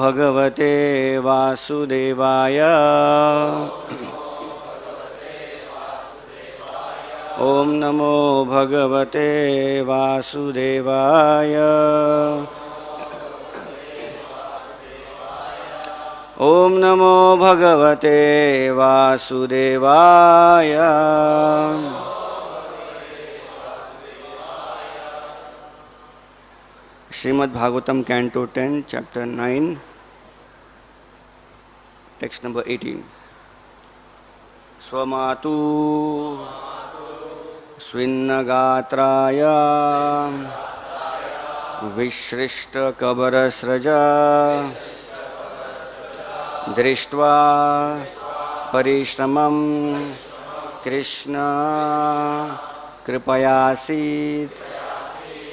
भगवते वासुदेवाय। ओम नमो भगवते वासुदेवाय। ओम नमो भगवते वासुदेवाय। Shrimad Bhagavatam canto 10 chapter 9 text number 18। स्वमातु स्विन्नगात्राय विसृष्टकबरस्रजा दृष्ट्वा परिश्रमं कृष्ण कृपयासीत्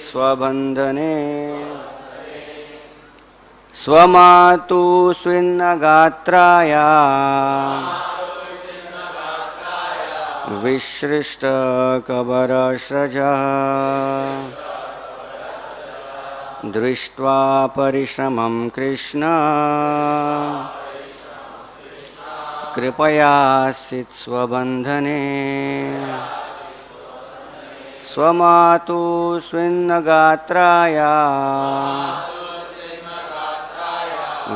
स्वबन्धने। स्वमातु स्विन्नगात्राय विसृष्टकबरस्रजा दृष्ट्वा परिश्रमं कृष्ण कृपयासीत् स्वबन्धने। स्वमातु स्विन्नगात्राय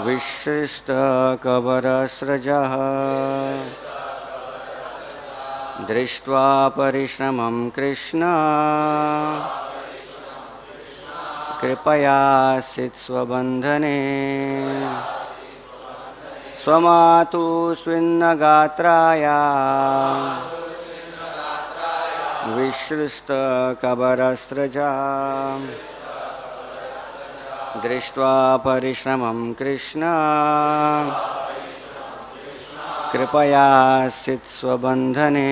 विसृष्टकबरस्रजा दृष्ट्वा परिश्रमं कृष्ण कृपयासीत् स्वबन्धने। स्वमातु स्विन्नगात्राय विसृष्टकबरस्रजा दृष्ट्वा परिश्रमं Krishna कृपयासीत् स्वबन्धने।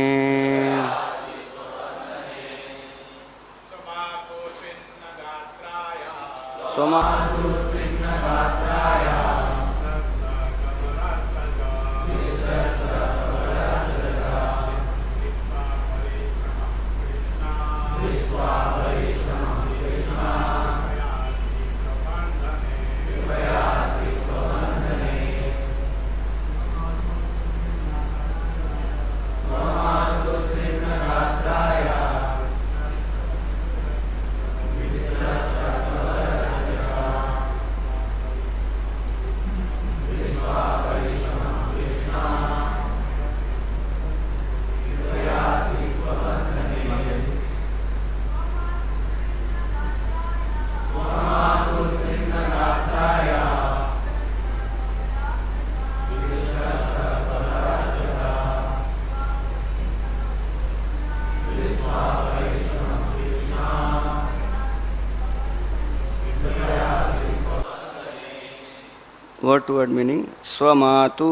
Word to word meaning. Swamatu,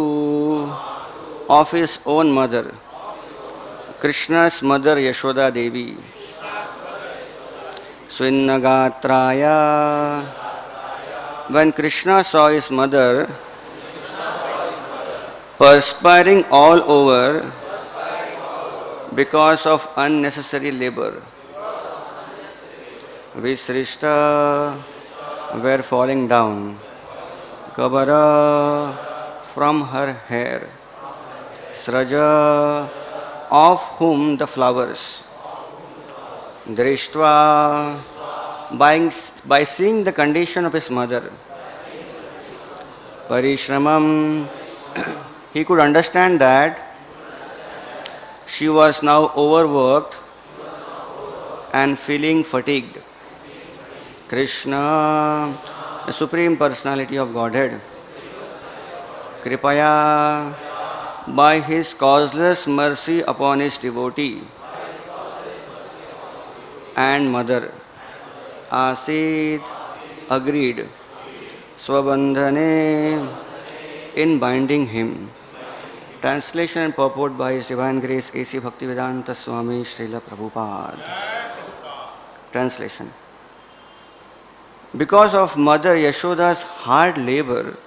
of his own mother, Krishna's mother Yashoda Devi. Swinnagatraya, when Krishna saw his mother perspiring all over because of unnecessary labor, Visrishta were falling down, Kabara from her hair, Sraja of whom the flowers, Drishtva by seeing the condition of his mother, Parishramam he could understand that she was now overworked and feeling fatigued. Krishna, the Supreme Personality of Godhead, Kripaya, by his causeless mercy upon his devotee and mother, Asit agreed, Swabandhane, in binding him. Translation and purport by His Divine Grace A.C. Bhaktivedanta Swami Srila Prabhupada. Translation. Because of Mother Yashoda's hard labor,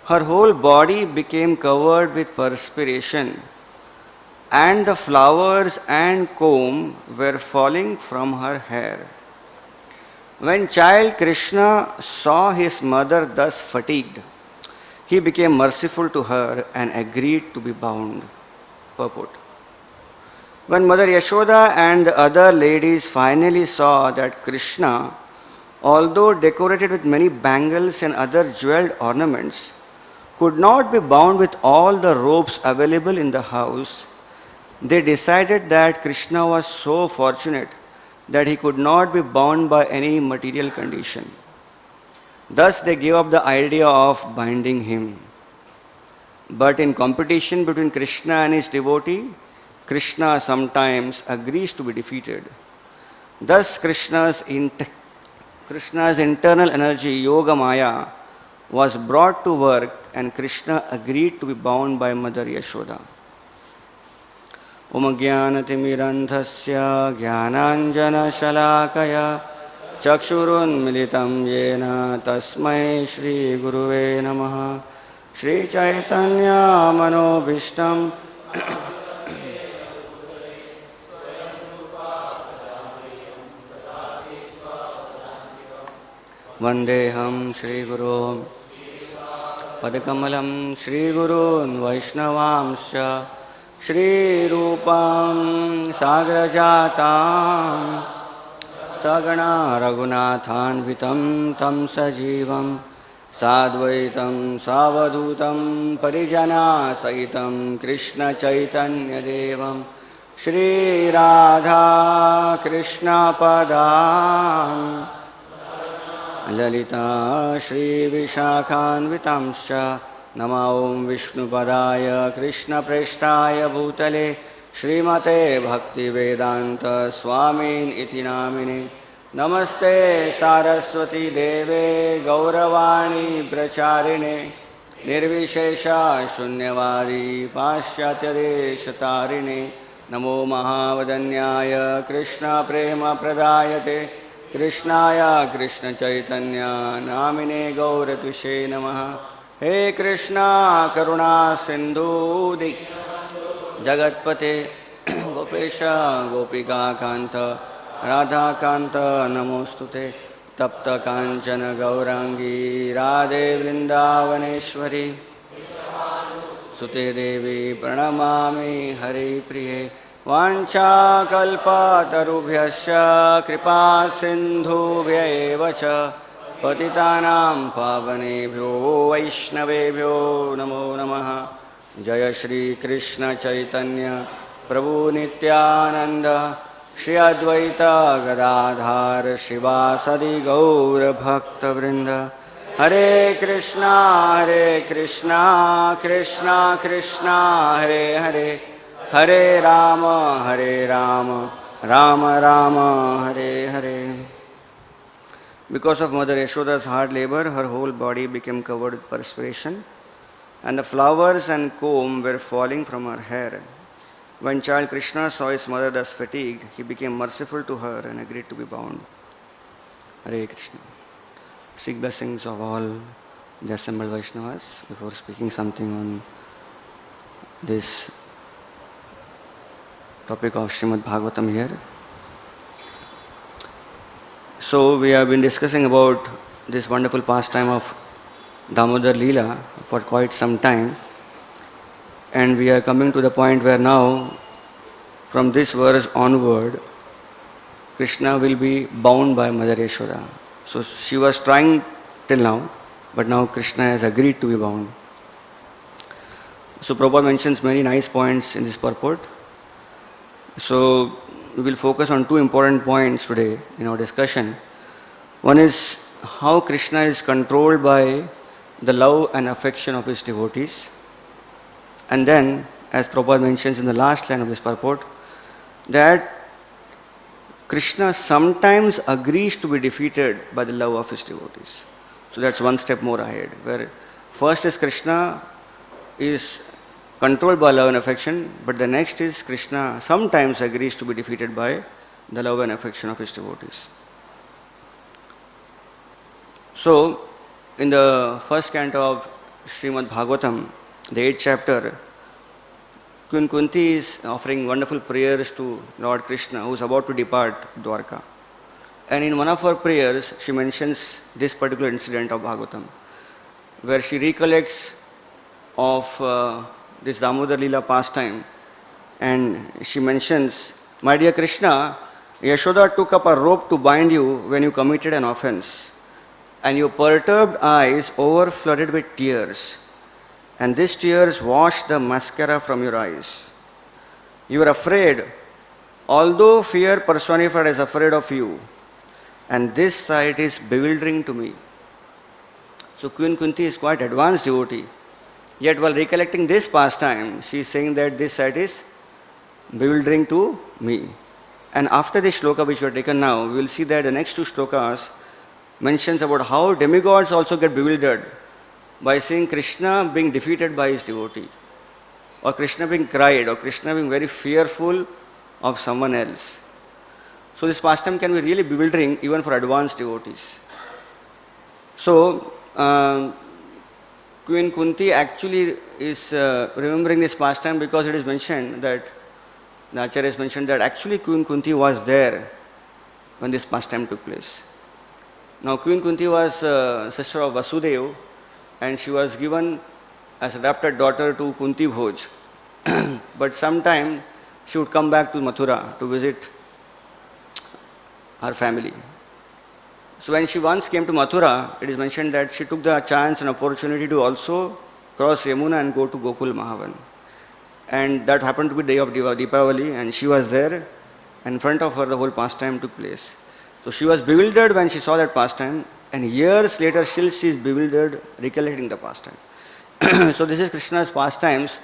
her whole body became covered with perspiration, and the flowers and comb were falling from her hair. When child Krishna saw his mother thus fatigued, he became merciful to her and agreed to be bound. Purport. When Mother Yashoda and the other ladies finally saw that Krishna, although decorated with many bangles and other jeweled ornaments, could not be bound with all the ropes available in the house, they decided that Krishna was so fortunate that he could not be bound by any material condition. Thus, they gave up the idea of binding him. But in competition between Krishna and his devotee, Krishna sometimes agrees to be defeated. Thus, Krishna's internal energy, Yoga Maya, was brought to work and Krishna agreed to be bound by Mother Yashoda. Om Jnanatimirandhasya Jnananjana Shalakaya Chakshurunmilitam Yena Tasmai Shri Guruve Namaha Shri Chaitanya Manobhishtam Vandeham Shri Guru Padakamalam Shri Gurun Vaishnavamsha Shri Rupam Sagrajatam Sagana Raghunathan Vitam Tam Sajivam Sadvaitam Savadutam Parijana Saitam Krishna Chaitanya Devam Shri Radha Krishna Padam Lalita Shri Vishakhanvitamscha Nama Om Vishnupadaya Krishna Preshtaya Bhutale Srimate Bhakti Vedanta Swamin Iti Namine Namaste Saraswati Deve Gauravani Pracharine Nirvishesha Shunyavadi Paschatya Deshatarine Namo Mahavadanyaya Krishna Prema Pradayate Krishnaya Krishna Chaitanya Namine Gauratushe Namaha He Krishna Karuna Sindhu Dik Jagatpate Gopesha Gopika Kanta Radha Kanta Namostute Tapta Kanchana Gaurangi Radhe Vrindavaneshwari Sute Devi Pranamami Hari Priye Vancha kalpa tarubhyasya kripa sindhubhya eva cha patitanam pavanebhyo vaishnavebhyo namo namaha Jaya Shri Krishna Chaitanya Prabhu Nityananda Shri Advaita Gadadhar Shivasadi Gaura Bhakta Vrinda Hare Krishna Krishna Krishna Hare Hare Hare Rama, Rama Rama, Hare Hare. Because of Mother Yashoda's hard labor, her whole body became covered with perspiration, and the flowers and comb were falling from her hair. When child Krishna saw his mother thus fatigued, he became merciful to her and agreed to be bound. Hare Krishna. Seek blessings of all the assembled Vaishnavas before speaking something on this topic of Srimad Bhagavatam here. So we have been discussing about this wonderful pastime of Damodar Leela for quite some time, and we are coming to the point where now from this verse onward Krishna will be bound by Mother Yashoda. So she was trying till now, but now Krishna has agreed to be bound. So Prabhupada mentions many nice points in this purport. So we will focus on two important points today in our discussion. One is how Krishna is controlled by the love and affection of his devotees. And then, as Prabhupada mentions in the last line of this purport, that Krishna sometimes agrees to be defeated by the love of his devotees. So that's one step more ahead, where first is Krishna is controlled by love and affection, but the next is Krishna sometimes agrees to be defeated by the love and affection of his devotees. So, in the first canto of Srimad Bhagavatam, the 8th chapter, Queen Kunti is offering wonderful prayers to Lord Krishna, who is about to depart Dwarka. And in one of her prayers, she mentions this particular incident of Bhagavatam, where she recollects of this Damodar Leela pastime, and she mentions, "My dear Krishna, Yashoda took up a rope to bind you when you committed an offense, and your perturbed eyes overflooded with tears, and these tears washed the mascara from your eyes. You were afraid, although fear personified is afraid of you, and this sight is bewildering to me." So Queen Kunti is quite advanced devotee. Yet while recollecting this pastime, she is saying that this sight is bewildering to me. And after this shloka which we have taken now, we will see that the next two shlokas mentions about how demigods also get bewildered by seeing Krishna being defeated by his devotee, or Krishna being cried, or Krishna being very fearful of someone else. So this pastime can be really bewildering even for advanced devotees. So Queen Kunti actually is remembering this pastime because it is mentioned that the Acharya has mentioned that actually Queen Kunti was there when this pastime took place. Now Queen Kunti was sister of Vasudeva, and she was given as adopted daughter to Kunti Bhoj. But sometime she would come back to Mathura to visit her family. So when she once came to Mathura, it is mentioned that she took the chance and opportunity to also cross Yamuna and go to Gokul Mahavan. And that happened to be the day of Deepavali, and she was there, and in front of her the whole pastime took place. So she was bewildered when she saw that pastime, and years later still she is bewildered recollecting the pastime. So this is Krishna's pastimes,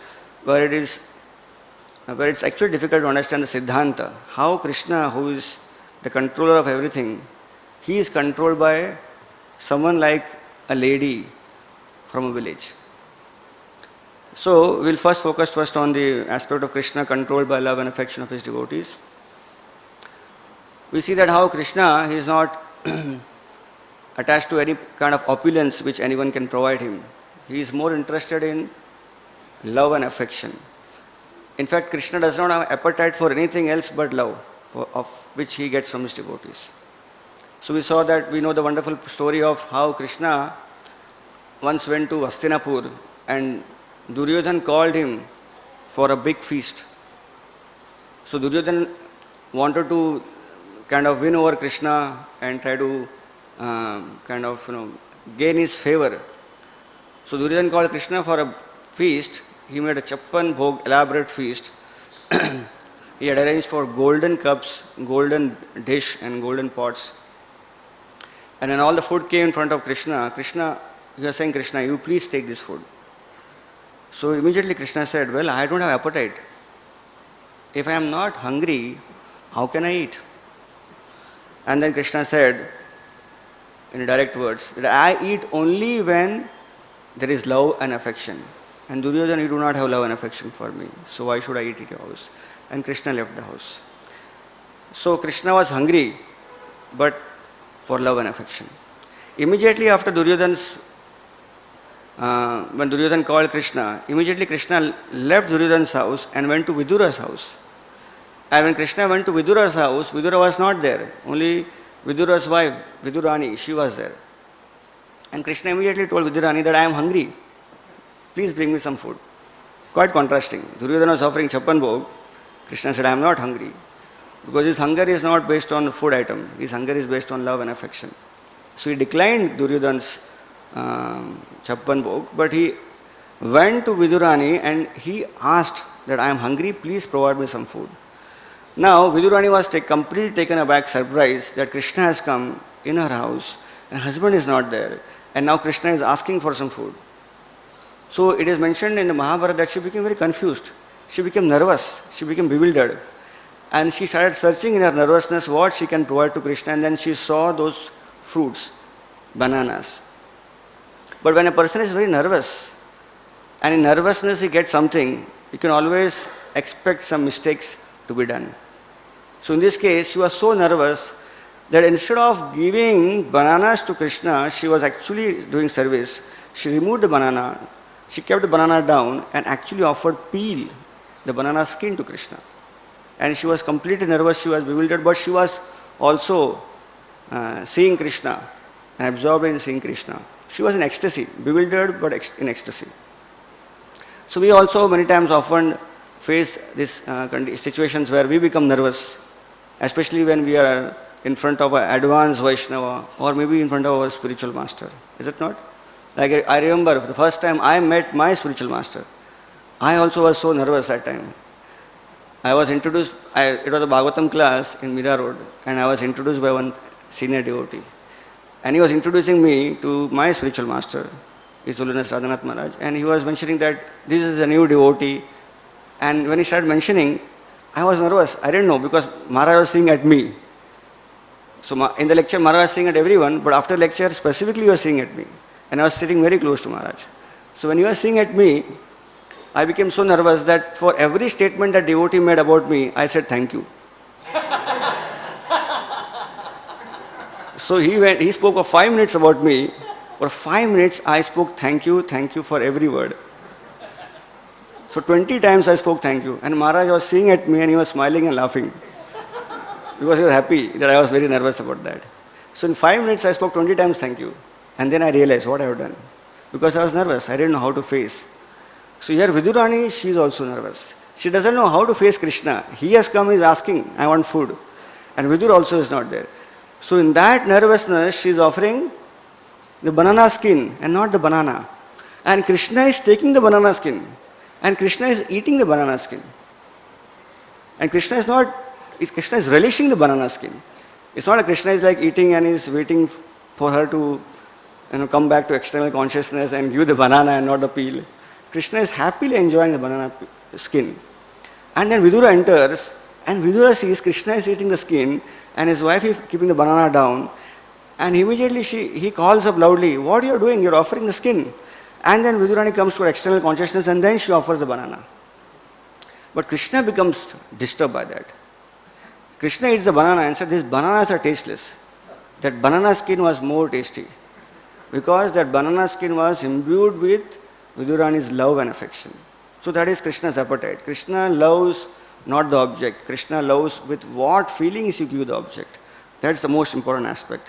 where it's actually difficult to understand the Siddhanta. How Krishna, who is the controller of everything, he is controlled by someone like a lady from a village. So we'll focus on the aspect of Krishna controlled by love and affection of his devotees. We see that how Krishna, he is not attached to any kind of opulence which anyone can provide him. He is more interested in love and affection. In fact, Krishna does not have appetite for anything else but love, of which he gets from his devotees. So we know the wonderful story of how Krishna once went to Hastinapur, and Duryodhan called him for a big feast. So Duryodhan wanted to kind of win over Krishna and try to gain his favor. So Duryodhan called Krishna for a feast. He made a Chappan Bhog, elaborate feast. He had arranged for golden cups, golden dish and golden pots. And when all the food came in front of Krishna, he was saying, "Krishna, you please take this food." So immediately Krishna said, "Well, I don't have appetite. If I am not hungry, how can I eat?" And then Krishna said, in direct words, that I eat only when there is love and affection. And Duryodhana, you do not have love and affection for me, so why should I eat at your house? And Krishna left the house. So Krishna was hungry, but for love and affection. Immediately after Duryodhana's, when Duryodhana called Krishna, immediately Krishna left Duryodhana's house and went to Vidura's house. And when Krishna went to Vidura's house, Vidura was not there. Only Vidura's wife, Vidurani, she was there. And Krishna immediately told Vidurani that I am hungry. Please bring me some food. Quite contrasting. Duryodhana was offering Chappan Bhog. Krishna said, I am not hungry. Because his hunger is not based on the food item. His hunger is based on love and affection. So he declined Duryodhana's Chappan Bhog, but he went to Vidurani and he asked that I am hungry, please provide me some food. Now Vidurani was completely taken aback, surprised that Krishna has come in her house and her husband is not there, and now Krishna is asking for some food. So it is mentioned in the Mahabharata that she became very confused. She became nervous, she became bewildered, and she started searching in her nervousness what she can provide to Krishna, and then she saw those fruits, bananas. But when a person is very nervous, and in nervousness he gets something, you can always expect some mistakes to be done. So in this case, she was so nervous that instead of giving bananas to Krishna, she was actually doing service. She removed the banana, she kept the banana down and actually offered peel, the banana skin, to Krishna. And she was completely nervous, she was bewildered, but she was also seeing Krishna and absorbed in seeing Krishna. She was in ecstasy, bewildered but in ecstasy. So we also many times often face these situations where we become nervous, especially when we are in front of an advanced Vaishnava or maybe in front of our spiritual master. Is it not? Like I remember the first time I met my spiritual master, I also was so nervous that time. I was introduced, it was a Bhagavatam class in Mira Road, and I was introduced by one senior devotee. And he was introducing me to my spiritual master, His Holiness Radhanath Maharaj, and he was mentioning that this is a new devotee. And when he started mentioning, I was nervous. I didn't know because Maharaj was seeing at me. So in the lecture, Maharaj was seeing at everyone, but after lecture, specifically he was seeing at me. And I was sitting very close to Maharaj. So when he was seeing at me, I became so nervous that for every statement that devotee made about me, I said thank you. So he spoke for 5 minutes about me. For 5 minutes, I spoke thank you for every word. So 20 times I spoke thank you. And Maharaj was seeing at me and he was smiling and laughing. Because he was happy that I was very nervous about that. So in 5 minutes, I spoke 20 times thank you. And then I realized what I have done. Because I was nervous. I didn't know how to face. So here Vidurani, she is also nervous. She doesn't know how to face Krishna. He has come, he is asking, I want food. And Vidur also is not there. So in that nervousness, she is offering the banana skin and not the banana. And Krishna is taking the banana skin. And Krishna is eating the banana skin. And Krishna is relishing the banana skin. It's not like Krishna is like eating and is waiting for her to come back to external consciousness and give the banana and not the peel. Krishna is happily enjoying the banana skin. And then Vidura enters and Vidura sees Krishna is eating the skin and his wife is keeping the banana down. And immediately he calls up loudly, what are you doing? You're offering the skin. And then Vidurani comes to her external consciousness and then she offers the banana. But Krishna becomes disturbed by that. Krishna eats the banana and said, these bananas are tasteless. That banana skin was more tasty. Because that banana skin was imbued with Vidurani's love and affection. So that is Krishna's appetite. Krishna loves not the object. Krishna loves with what feelings you give the object. That's the most important aspect.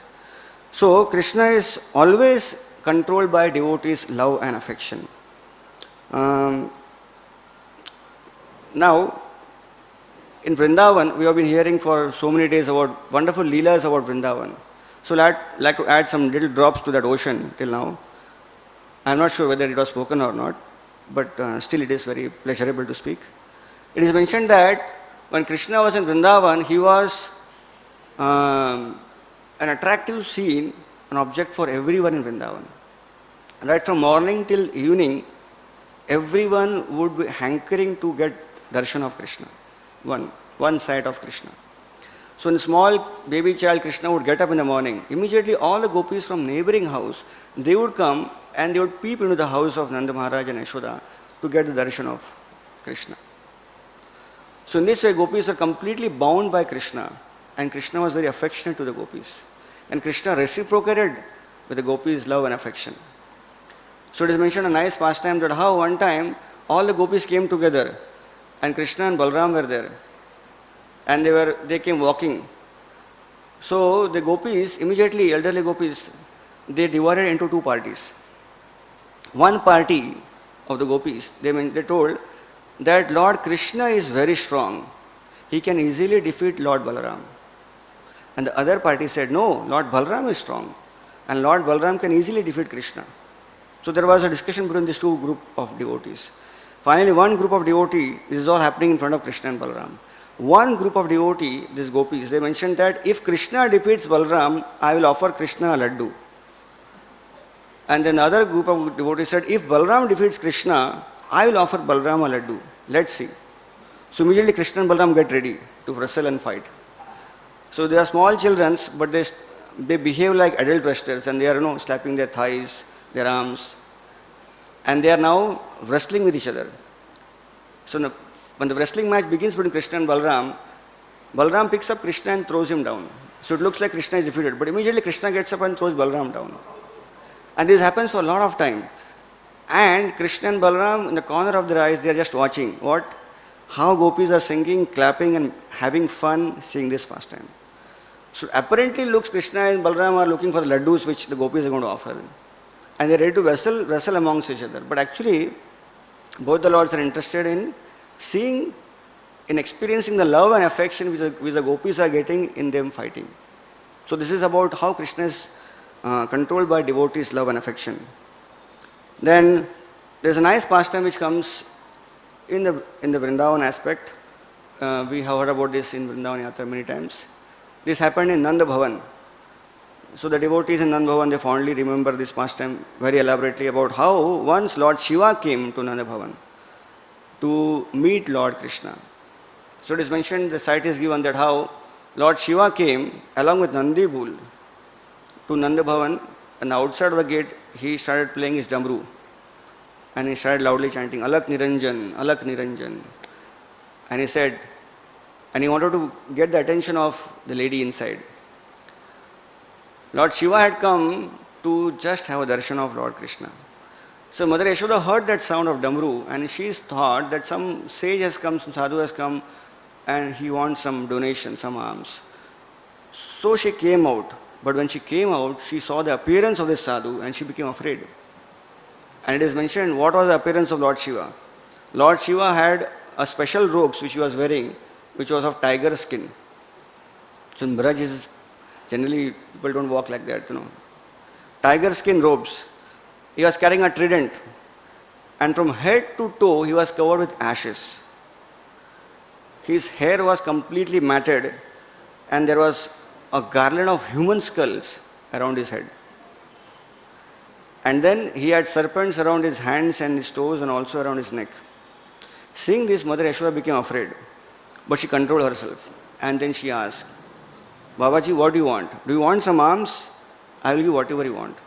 So Krishna is always controlled by devotees' love and affection. Now, in Vrindavan, we have been hearing for so many days about wonderful leelas about Vrindavan. So I'd like to add some little drops to that ocean till now. I'm not sure whether it was spoken or not, but still it is very pleasurable to speak. It is mentioned that when Krishna was in Vrindavan, he was an attractive scene, an object for everyone in Vrindavan. Right from morning till evening, everyone would be hankering to get darshan of Krishna, one sight of Krishna. So when a small baby child Krishna would get up in the morning, immediately all the gopis from neighboring house, they would come and they would peep into the house of Nanda Maharaj and Yashoda to get the darshan of Krishna. So in this way, gopis are completely bound by Krishna, and Krishna was very affectionate to the gopis. And Krishna reciprocated with the gopis' love and affection. So it is mentioned a nice pastime that how one time all the gopis came together and Krishna and Balram were there. And they came walking. So the gopis, immediately elderly gopis, they divided into two parties. One party of the gopis, they told that Lord Krishna is very strong. He can easily defeat Lord Balaram. And the other party said, no, Lord Balaram is strong. And Lord Balaram can easily defeat Krishna. So there was a discussion between these two groups of devotees. Finally, one group of devotees, this is all happening in front of Krishna and Balaram. One group of devotees, these gopis, they mentioned that if Krishna defeats Balaram, I will offer Krishna a laddu. And then another group of devotees said, if Balaram defeats Krishna, I will offer Balaram a laddu. Let's see. So immediately Krishna and Balaram get ready to wrestle and fight. So they are small children, but they behave like adult wrestlers and they are slapping their thighs, their arms. And they are now wrestling with each other. So when the wrestling match begins between Krishna and Balaram, Balaram picks up Krishna and throws him down. So it looks like Krishna is defeated. But immediately Krishna gets up and throws Balaram down. And this happens for a lot of time. And Krishna and Balaram, in the corner of their eyes, they are just watching. How gopis are singing, clapping and having fun seeing this pastime. So apparently looks Krishna and Balaram are looking for the laddus which the gopis are going to offer. And they're ready to wrestle amongst each other. But actually, both the lords are interested in seeing, in experiencing the love and affection which the gopis are getting in them fighting. So this is about how Krishna is controlled by devotees' love and affection. Then there's a nice pastime which comes in the Vrindavan aspect. We have heard about this in Vrindavan Yatra many times. This happened in Nanda Bhavan. So the devotees in Nanda Bhavan, they fondly remember this pastime very elaborately about how once Lord Shiva came to Nanda Bhavan to meet Lord Krishna. So it is mentioned, the site is given that how Lord Shiva came along with Nandi Bull to Nanda Bhavan, and outside of the gate he started playing his damru. And he started loudly chanting, Alak Niranjan, Alak Niranjan. And he said, and he wanted to get the attention of the lady inside. Lord Shiva had come to just have a darshan of Lord Krishna. So Mother Yashoda heard that sound of damru and she thought that some sage has come, some sadhu has come and he wants some donation, some alms. So she came out. But when she came out, she saw the appearance of this sadhu and she became afraid. And it is mentioned what was the appearance of Lord Shiva. Lord Shiva had a special robes which he was wearing, which was of tiger skin. So in Braj is generally people don't walk like that, Tiger skin robes. He was carrying a trident. And from head to toe, he was covered with ashes. His hair was completely matted and there was a garland of human skulls around his head. And then he had serpents around his hands and his toes and also around his neck. Seeing this, Mother Yashoda became afraid. But she controlled herself. And then she asked, Babaji, what do you want? Do you want some alms? I will give whatever you want.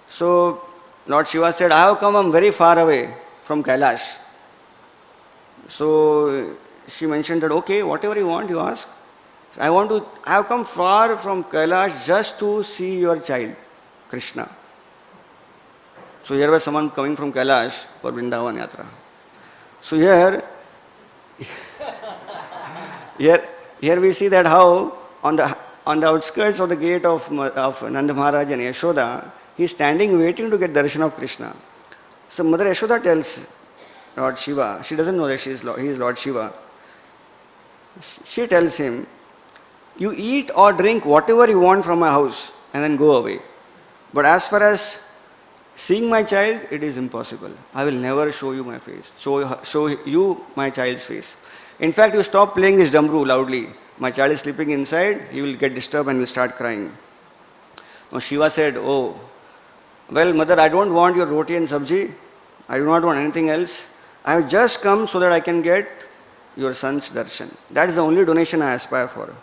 So Lord Shiva said, I have come from very far away from Kailash. So she mentioned that, okay, whatever you want, you ask. I have come far from Kailash just to see your child, Krishna. So here was someone coming from Kailash for Vrindavan Yatra. So here we see that how on the outskirts of the gate of Nanda Maharaj and Yashoda, he is standing waiting to get darshan of Krishna. So Mother Yashoda tells Lord Shiva, she doesn't know that he is Lord Shiva. She tells him, you eat or drink whatever you want from my house and then go away. But as far as seeing my child, it is impossible. I will never show you my face, show you my child's face. In fact, you stop playing this damru loudly. My child is sleeping inside, he will get disturbed and will start crying. Now Shiva said, oh, well mother, I don't want your roti and sabji. I do not want anything else. I have just come so that I can get your son's darshan. That is the only donation I aspire for.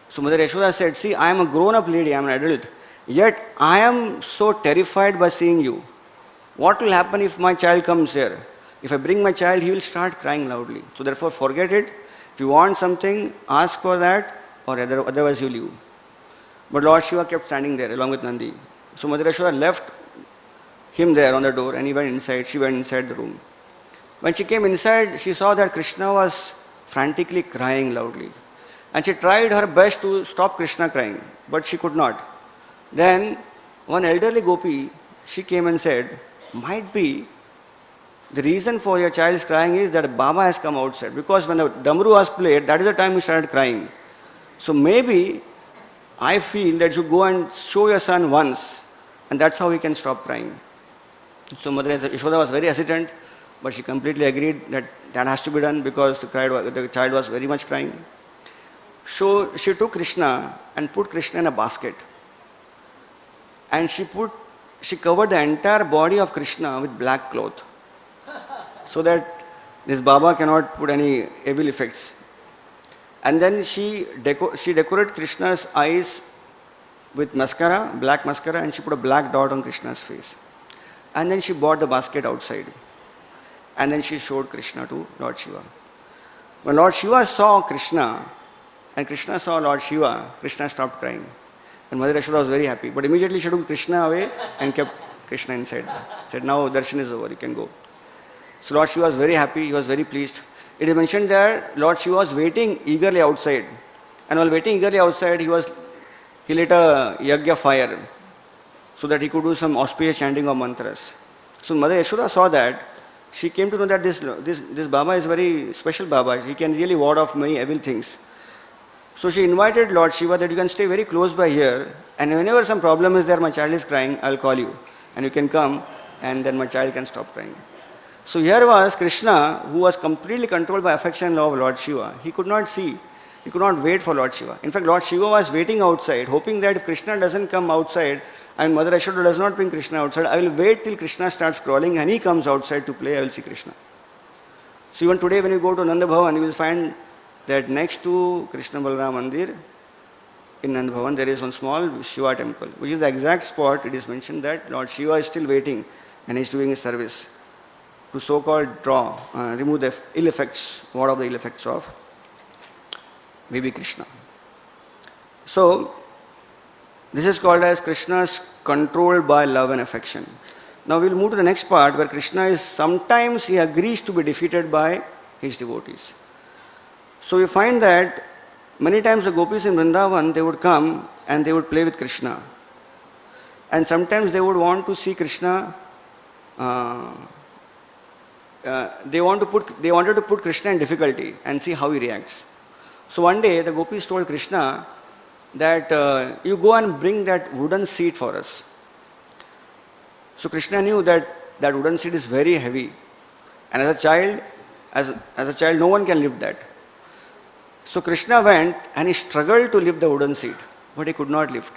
So Mother Yashoda said, see, I am a grown-up lady, I am an adult. Yet I am so terrified by seeing you. What will happen if my child comes here? If I bring my child, he will start crying loudly. So therefore forget it. If you want something, ask for that, or otherwise you leave. But Lord Shiva kept standing there along with Nandi. So Mother Yashoda left him there on the door and he went inside. She went inside the room. When she came inside, she saw that Krishna was frantically crying loudly. And she tried her best to stop Krishna crying, but she could not. Then one elderly gopi, she came and said, might be the reason for your child's crying is that Baba has come outside. Because when the damru was played, that is the time he started crying. So maybe I feel that you go and show your son once, and that's how he can stop crying. So Mother Yashoda was very hesitant, but she completely agreed that that has to be done because the child was very much crying. So she took Krishna and put Krishna in a basket. And she covered the entire body of Krishna with black cloth so that this Baba cannot put any evil effects. And then she decorated Krishna's eyes with mascara, black mascara, and she put a black dot on Krishna's face. And then she brought the basket outside. And then she showed Krishna to Lord Shiva. When Lord Shiva saw Krishna, and Krishna saw Lord Shiva, Krishna stopped crying. And Mother Yashoda was very happy. But immediately she took Krishna away and kept Krishna inside. Said, now darshan is over, you can go. So Lord Shiva was very happy, he was very pleased. It is mentioned there, Lord Shiva was waiting eagerly outside. And while waiting eagerly outside, he lit a yagya fire so that he could do some auspicious chanting of mantras. So Mother Yashoda saw that. She came to know that this Baba is very special Baba. He can really ward off many evil things. So she invited Lord Shiva that you can stay very close by here, and whenever some problem is there, my child is crying, I'll call you. And you can come, and then my child can stop crying. So here was Krishna, who was completely controlled by affection and love of Lord Shiva. He could not see, he could not wait for Lord Shiva. In fact, Lord Shiva was waiting outside, hoping that if Krishna doesn't come outside, and Mother Yashoda does not bring Krishna outside, I will wait till Krishna starts crawling and he comes outside to play, I will see Krishna. So even today when you go to Nanda Bhavan, you will find that next to Krishna Balaram Mandir, in Nanda Bhavan, there is one small Shiva temple, which is the exact spot it is mentioned that Lord Shiva is still waiting and he is doing his service to so-called remove the ill effects, ward off the ill effects of baby Krishna. So, this is called as Krishna's controlled by love and affection. Now we will move to the next part where Krishna is, sometimes he agrees to be defeated by his devotees. So we find that many times the gopis in Vrindavan, they would come and they would play with Krishna. And sometimes they would want to see Krishna, they wanted to put Krishna in difficulty and see how he reacts. So one day the gopis told Krishna that you go and bring that wooden seat for us. So Krishna knew that that wooden seat is very heavy. And as a child, no one can lift that. So Krishna went and he struggled to lift the wooden seat, but he could not lift.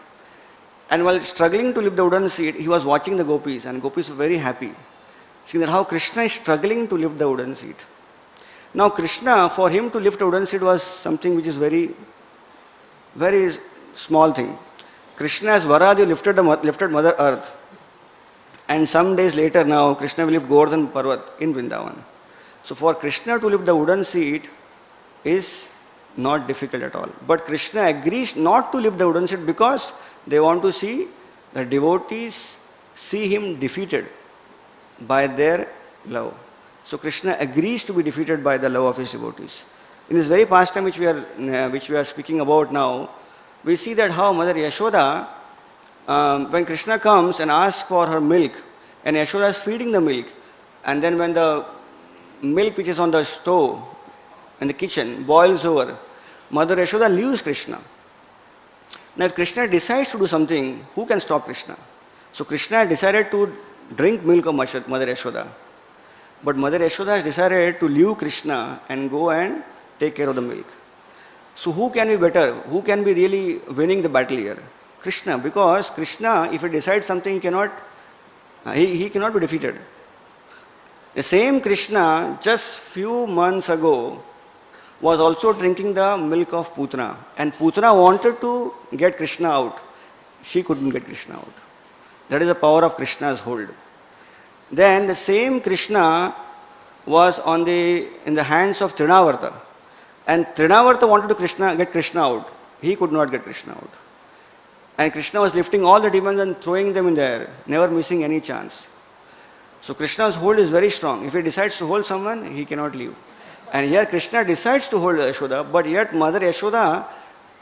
And while struggling to lift the wooden seat, he was watching the gopis, and gopis were very happy, seeing that how Krishna is struggling to lift the wooden seat. Now Krishna, for him to lift a wooden seat was something which is very, very small thing. Krishna as Varaha lifted Mother Earth, and some days later now Krishna will lift Govardhan Parvat in Vrindavan. So for Krishna to lift the wooden seat is not difficult at all. But Krishna agrees not to lift the wooden seat because they want to see the devotees see him defeated by their love. So Krishna agrees to be defeated by the love of his devotees. In this very pastime which we are speaking about now, we see that how Mother Yashoda, when Krishna comes and asks for her milk, and Yashoda is feeding the milk, and then when the milk which is on the stove in the kitchen boils over, Mother Yashoda leaves Krishna. Now if Krishna decides to do something, who can stop Krishna? So Krishna decided to drink milk of Mother Yashoda. But Mother Yashoda has decided to leave Krishna and go and take care of the milk. So who can be better? Who can be really winning the battle here? Krishna, because Krishna, if he decides something, he cannot be defeated. The same Krishna, just few months ago, was also drinking the milk of Putana. And Putana wanted to get Krishna out. She couldn't get Krishna out. That is the power of Krishna's hold. Then the same Krishna was in the hands of Trinavarta. And Trinavarta wanted to get Krishna out. He could not get Krishna out. And Krishna was lifting all the demons and throwing them in the air, never missing any chance. So Krishna's hold is very strong. If he decides to hold someone, he cannot leave. And here Krishna decides to hold Yashoda, but yet Mother Yashoda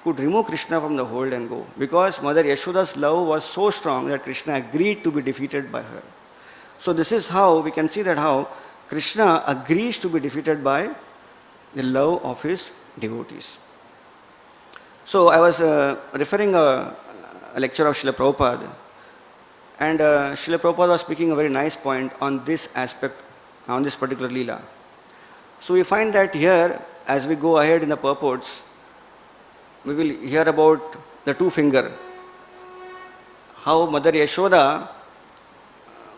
could remove Krishna from the hold and go. Because Mother Yashoda's love was so strong that Krishna agreed to be defeated by her. So this is how we can see that how Krishna agrees to be defeated by the love of his devotees. So I was referring a lecture of Srila Prabhupada, and Srila Prabhupada was speaking a very nice point on this aspect, on this particular Leela. So we find that here, as we go ahead in the purports, we will hear about the two finger. How Mother Yashoda,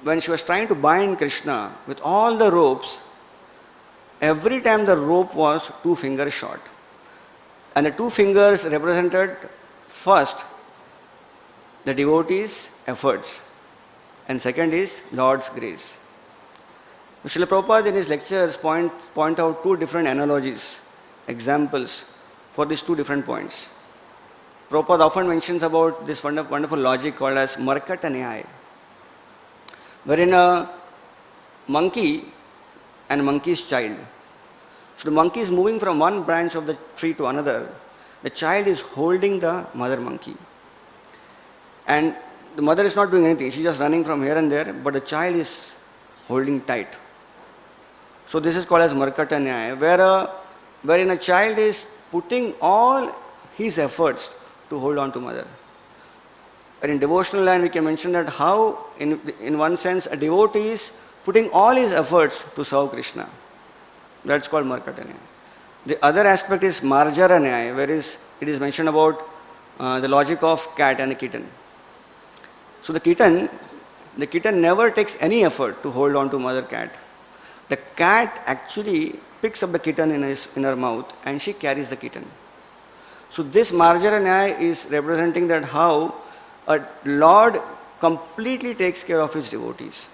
when she was trying to bind Krishna with all the ropes, every time the rope was 2 fingers short. And the 2 fingers represented first the devotee's efforts, and second is Lord's grace. Srila Prabhupada in his lectures point out 2 different analogies, examples for these 2 different points. Prabhupada often mentions about this wonderful logic called as Markata Nyaya, wherein a monkey and monkey's child. So the monkey is moving from one branch of the tree to another, The child is holding the mother monkey. And the mother is not doing anything. She's just running from here and there, but the child is holding tight. So this is called as Markata Nyaya, wherein a child is putting all his efforts to hold on to mother. And in devotional line, we can mention that how, in one sense, a devotee is putting all his efforts to serve Krishna. That's called Markata Nyaya. The other aspect is Marjara Nyaya, where it is mentioned about the logic of cat and the kitten. So the kitten never takes any effort to hold on to mother cat. The cat actually picks up the kitten in her mouth and she carries the kitten. So this Marjara Nyaya is representing that how a Lord completely takes care of his devotees.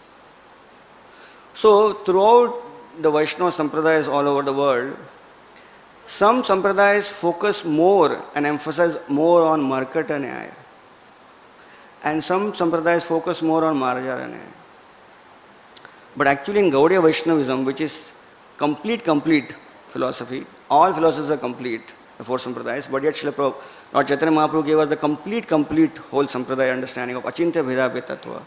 So throughout the Vaishnava Sampradayas all over the world, some Sampradayas focus more and emphasize more on Markata Nyaya. And some Sampradayas focus more on Marjara Nyaya. But actually in Gaudiya Vaishnavism, which is complete philosophy, all philosophies are complete, the four Sampradayas, but yet Srila Prabhupada, Lord Chaitanya Mahaprabhu gave us the complete whole Sampradaya understanding of Achintya Bheda Tattva.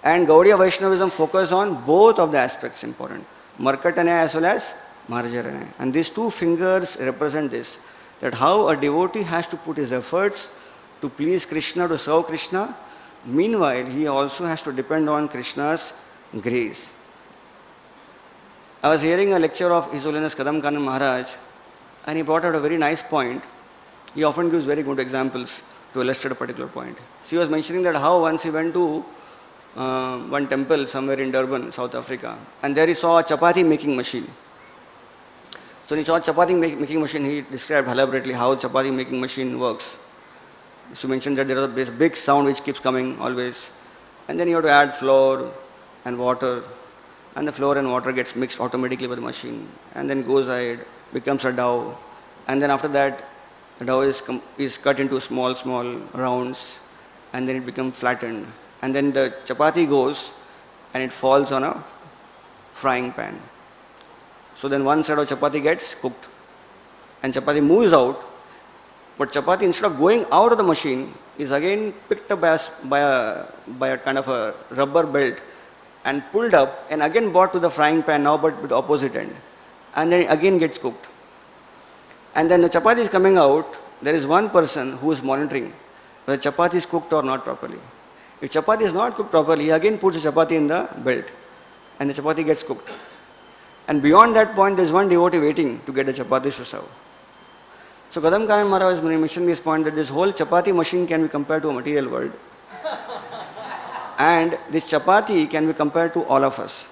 And Gaudiya Vaishnavism focus on both of the aspects important, Markata Nyaya as well as Marjara Nyaya. And these two fingers represent this, that how a devotee has to put his efforts to please Krishna, to serve Krishna. Meanwhile, he also has to depend on Krishna's grace. I was hearing a lecture of His Holiness Kadam Kanand Maharaj, and he brought out a very nice point. He often gives very good examples to illustrate a particular point. So he was mentioning that how once he went to one temple somewhere in Durban, South Africa, and there he saw a chapati making machine. So when he saw a chapati making machine, he described elaborately how chapati making machine works. So he mentioned that there is a big sound which keeps coming always, and then you have to add flour and water, and the flour and water gets mixed automatically by the machine, and then goes ahead, becomes a dough, and then after that the dough is cut into small rounds, and then it becomes flattened, and then the chapati goes and it falls on a frying pan. So then one side of chapati gets cooked and chapati moves out, but chapati, instead of going out of the machine, is again picked up by a kind of a rubber belt and pulled up and again brought to the frying pan, now but with the opposite end, and then it again gets cooked. And then the chapati is coming out, there is one person who is monitoring whether chapati is cooked or not properly. If chapati is not cooked properly, he again puts the chapati in the belt and the chapati gets cooked. And beyond that point, there is one devotee waiting to get the chapati to serve. So Kadam Kanand Maharaj mentioned this point that this whole chapati machine can be compared to a material world. And this chapati can be compared to all of us.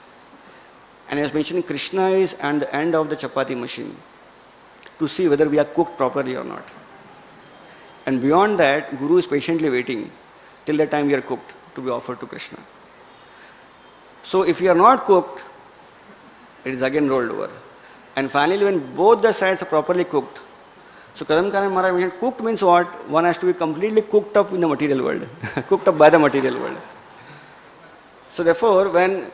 And he was mentioning Krishna is at the end of the chapati machine to see whether we are cooked properly or not. And beyond that, Guru is patiently waiting till the time we are cooked to be offered to Krishna. So if we are not cooked, it is again rolled over. And finally, when both the sides are properly cooked, so Kadam Kanand Maharaj mentioned, cooked means what? One has to be completely cooked up in the material world, cooked up by the material world. So therefore, when,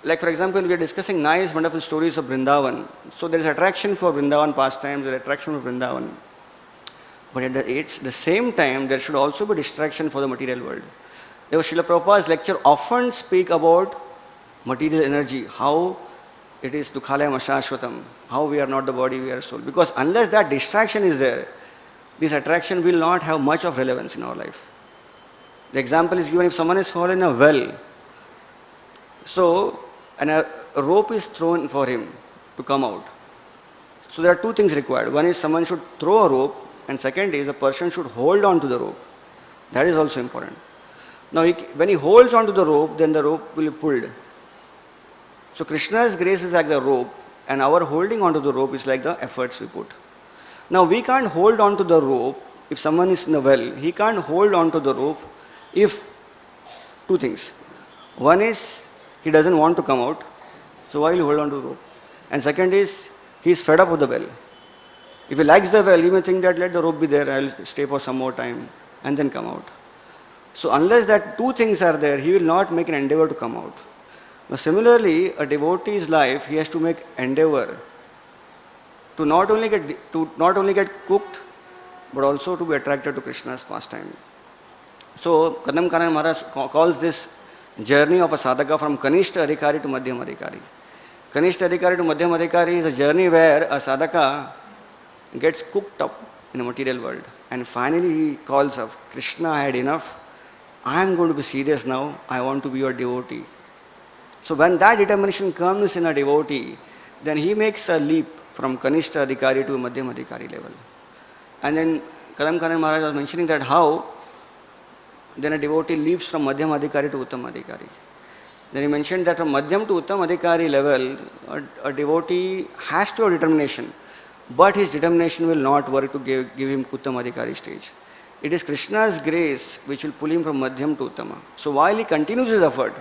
like for example, we are discussing nice, wonderful stories of Vrindavan. So there is attraction for Vrindavan pastimes, there is attraction for Vrindavan. But at the same time, there should also be distraction for the material world. There was Srila Prabhupada's lecture often speak about material energy, how it is dukhalaya mashashvatam, how we are not the body, we are soul. Because unless that distraction is there, this attraction will not have much of relevance in our life. The example is given if someone is fallen in a well, so a rope is thrown for him to come out. So there are two things required. One is someone should throw a rope, and second is a person should hold on to the rope. That is also important. Now when he holds on to the rope, then the rope will be pulled. So Krishna's grace is like the rope, and our holding on to the rope is like the efforts we put. Now we can't hold on to the rope if someone is in the well. He can't hold on to the rope if two things. One is he doesn't want to come out, so why will he hold on to the rope? And second is he is fed up with the well. If he likes the well, he may think that let the rope be there, I will stay for some more time and then come out. So unless that two things are there, he will not make an endeavor to come out. Now similarly, a devotee's life, he has to make endeavor to not only get cooked, but also to be attracted to Krishna's pastime. So Kadam Kanan Maharaj calls this journey of a sadhaka from Kanishta Adhikari to Madhyam Adhikari. Kanishta Adhikari to Madhyam Adhikari is a journey where a sadhaka gets cooked up in the material world. And finally he calls up, Krishna, I had enough. I am going to be serious now. I want to be your devotee. So when that determination comes in a devotee, then he makes a leap from Kanishta Adhikari to Madhyam Adhikari level. And then Kadam Kanan Maharaj was mentioning that how then a devotee leaps from Madhyam Adhikari to Uttam Adhikari. Then he mentioned that from Madhyam to Uttam Adhikari level, a devotee has to have determination, but his determination will not work to give him Uttam Adhikari stage. It is Krishna's grace which will pull him from Madhyam to Uttama. So while he continues his effort,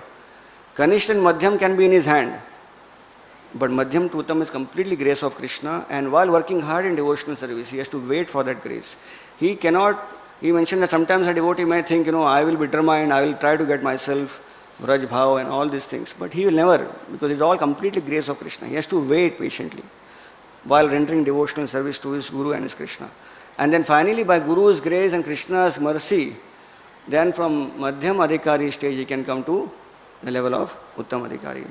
Kanishta and Madhyam can be in his hand, but Madhyam to Uttama is completely grace of Krishna, and while working hard in devotional service, he has to wait for that grace. He mentioned that sometimes a devotee may think, I will be determined, I will try to get myself Vraj Bhav and all these things, but he will never, because it's all completely grace of Krishna. He has to wait patiently while rendering devotional service to his Guru and his Krishna. And then finally, by Guru's grace and Krishna's mercy, then from Madhyam Adhikari stage, he can come to the level of Uttam Adhikari.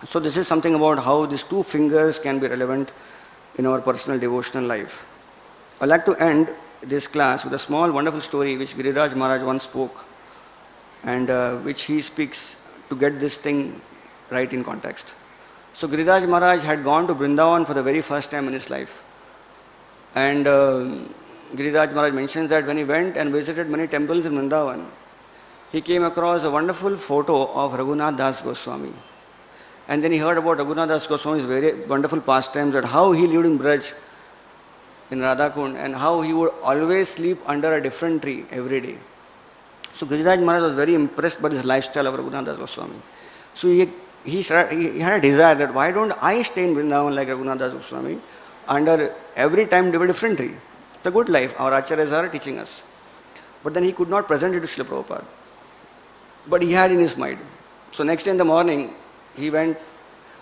So this is something about how these two fingers can be relevant in our personal devotional life. I'd like to end this class with a small wonderful story which Giriraj Maharaj once spoke, and which he speaks to get this thing right in context. So Giriraj Maharaj had gone to Vrindavan for the very first time in his life. And Giriraj Maharaj mentions that when he went and visited many temples in Vrindavan, he came across a wonderful photo of Raghunath Das Goswami. And then he heard about Raghunath Das Goswami's very wonderful pastimes, that how he lived in Braj, in Radhakund, and how he would always sleep under a different tree every day. So Giriraj Maharaj was very impressed by this lifestyle of Raghunath Das Goswami. So he had a desire that why don't I stay in Vrindavan like Raghunath Das Goswami, under every time to a different tree. It's a good life, our acharyas are teaching us. But then he could not present it to Srila Prabhupada. But he had in his mind. So next day in the morning, he went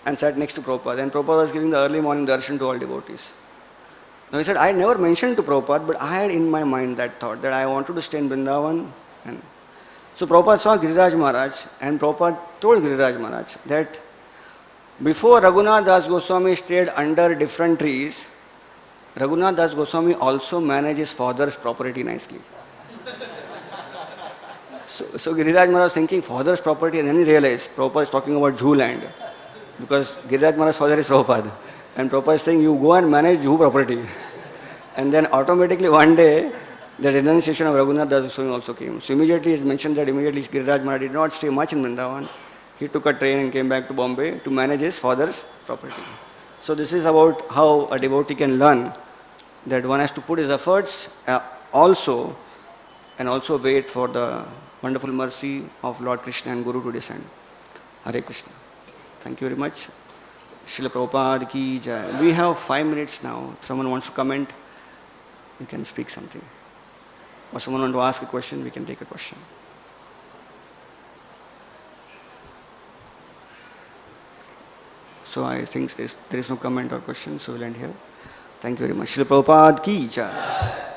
and sat next to Prabhupada. And Prabhupada was giving the early morning darshan to all devotees. Now he said, I never mentioned to Prabhupada, but I had in my mind that thought that I wanted to stay in Vrindavan. And so Prabhupada saw Giriraj Maharaj, and Prabhupada told Giriraj Maharaj that before Raghunath Das Goswami stayed under different trees, Raghunath Das Goswami also managed his father's property nicely. So Giriraj Maharaj was thinking father's property, and then he realized Prabhupada is talking about Jhu land, because Giriraj Maharaj's father is Prabhupada. And Prabhupada is saying, you go and manage Jhu property. And then automatically one day, the renunciation of Raghunath Das Goswami also came. So immediately it mentioned that immediately Giriraj Maharaj did not stay much in Vrindavan. He took a train and came back to Bombay to manage his father's property. So this is about how a devotee can learn that one has to put his efforts also, and also wait for the wonderful mercy of Lord Krishna and Guru to descend. Hare Krishna. Thank you very much. Srila Prabhupada ki jai. We have 5 minutes now. If someone wants to comment, you can speak something. Or someone wants to ask a question, we can take a question. So I think there is no comment or question, so we'll end here. Thank you very much. Srila Prabhupada ki jai.